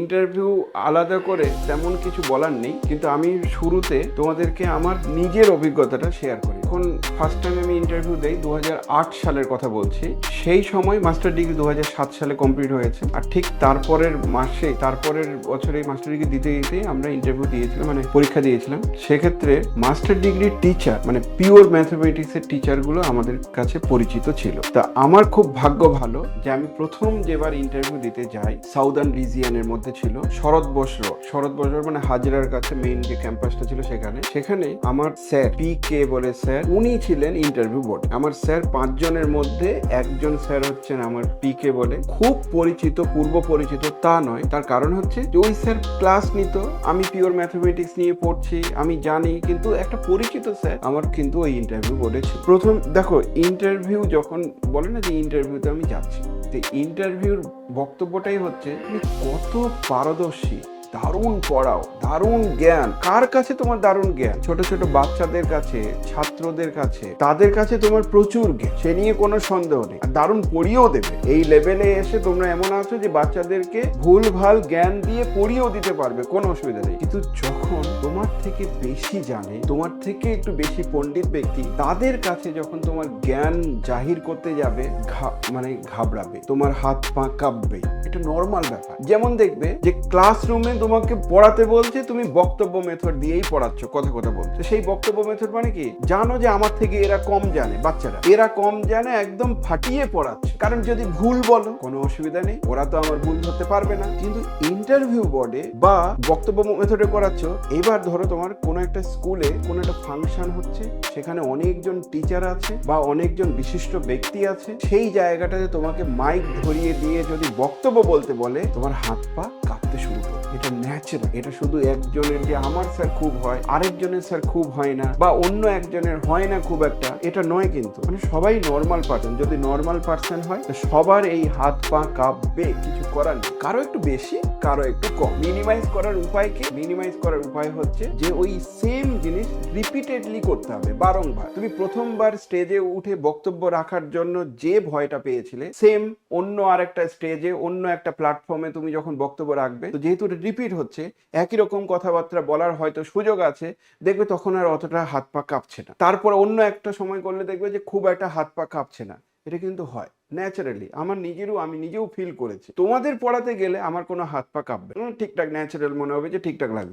Interview আলাদা করে তেমন কিছু বলার নেই, কিন্তু আমি শুরুতে তোমাদেরকে আমার নিজের অভিজ্ঞতাটা শেয়ার করি। এখন ফার্স্ট টাইম আমি ইন্টারভিউ দেই 2008 সালের কথা বলছি। সেই সময় মাস্টার ডিগ্রি 2007 সালে কমপ্লিট হয়েছে, আর ঠিক তারপরের বছরে মাস্টার ডিগ্রি দিতে আমরা ইন্টারভিউ দিয়েছিলাম, মানে পরীক্ষা দিয়েছিলাম। সেক্ষেত্রে মাস্টার ডিগ্রির টিচার, মানে পিওর ম্যাথমেটিক্সের টিচারগুলো আমাদের কাছে পরিচিত ছিল। তা আমার খুব ভাগ্য ভালো যে আমি প্রথম যেবার ইন্টারভিউ দিতে যাই সাউদার্ন রিজিয়নের মধ্যে ছিল শরৎ বসর মানে হাজরার কাছে মেইন যে ক্যাম্পাসটা ছিল সেখানে আমার স্যার PK বলে স্যার, উনি ছিলেন ইন্টারভিউ বোর্ড। আমার স্যার 5 জনের মধ্যে একজন স্যার হচ্ছেন আমার PK বলে, খুব পরিচিত, পূর্ব পরিচিত তা নয়। তার কারণ হচ্ছে যে ওই স্যার ক্লাস নিত, আমি পিওর ম্যাথমেটিক্স নিয়ে পড়ছি, আমি জানি, কিন্তু একটা পরিচিত স্যার আমার কিন্তু ওই ইন্টারভিউ বোর্ডে ছিল। প্রথম দেখো, ইন্টারভিউ যখন বলে না যে ইন্টারভিউতে আমি যাচ্ছি, তো ইন্টারভিউর বক্তব্যটাই হচ্ছে তুমি কত পারদর্শী, দারুণ পড়াও, দারুণ জ্ঞান। কার কাছে তোমার দারুণ জ্ঞান? ছোট ছোট বাচ্চাদের কাছে, ছাত্রদের কাছে, তাদের কাছে তোমার প্রচুর জ্ঞান, সে নিয়ে কোনো সন্দেহ নেই, আর দারুণ পড়িয়েও দেবে। এই লেভেলে এসে তোমরা এমন আছো যে বাচ্চাদেরকে ভুল ভাল জ্ঞান দিয়ে পড়িয়েও দিতে পারবে, কোনো অসুবিধা নেই। কিন্তু যখন তোমার থেকে বেশি জানে, তোমার থেকে একটু বেশি পণ্ডিত ব্যক্তি, তাদের কাছে যখন তোমার জ্ঞান জাহির করতে যাবে, মানে ঘাবড়াবে, তোমার হাত পা কাঁপবে। এটা নর্মাল ব্যাপার। যেমন দেখবে যে ক্লাসরুমে তোমাকে পড়াতে বলছে, তুমি বক্তব্য মেথড দিয়েই পড়াচ্ছ, কথা বলছো। সেই বক্তব্য মেথড মানে কি? জানো যে আমার থেকে এরা কম জানে, বাচ্চারা এরা কম জানে, একদম ফাটিয়ে পড়াচ্ছে। কারণ যদি ভুল বলো কোনো অসুবিধা নেই, ওরা তো আমার ভুল ধরতে পারবে না। কিন্তু ইন্টারভিউ বোর্ডে বা বক্তব্য মেথডে করাচ্ছ, এবার ধরো তোমার কোনো একটা স্কুলে কোনো একটা ফাংশন হচ্ছে, সেখানে অনেকজন টিচার আছে বা অনেকজন বিশিষ্ট ব্যক্তি আছে, সেই জায়গাটাতে তোমাকে মাইক ধরিয়ে দিয়ে যদি বক্তব্য বলতে বলে, তোমার হাত পা কাঁপতে শুরু করে। এটা ন্যাচারাল। এটা শুধু একজনের যে আমার স্যার খুব হয়, আরেকজনের স্যার খুব হয় না, বা অন্য একজনের হয় না খুব একটা, এটা নয়। কিন্তু মানে সবাই নর্মাল পার্সন, যদি নর্মাল পার্সন হয় তো সবার এই হাত পা কাঁপবে, কিছু করার নেই। কারো একটু বেশি, কারো একটু কম। মিনিমাইজ করার উপায় কি? মিনিমাইজ করার উপায় হচ্ছে যে ওই সেম জিনিস রিপিটেডলি করতে হবে, বারংবার। তুমি প্রথমবার স্টেজে উঠে বক্তব্য রাখার জন্য যে ভয়টা পেয়েছিলে, সেম অন্য আরেকটা স্টেজে, অন্য একটা প্ল্যাটফর্মে তুমি যখন বক্তব্য রাখবে, তো যেহেতু রিপিট হচ্ছে, একই রকম কথাবার্তা বলার হয়তো সুযোগ আছে, দেখবে তখন আর অতটা হাত পা কাঁপছে না। তারপর অন্য একটা সময় করলে দেখবে যে খুব একটা হাত পা কাঁপছে না। এটা কিন্তু হয় ন্যাচারালি। আমি নিজেও ফিল করেছি। তোমাদের পড়াতে গেলে আমার কোনো হাত পা কাঁপবে, ঠিকঠাক ন্যাচারাল মনে হবে, যে ঠিকঠাক লাগবে।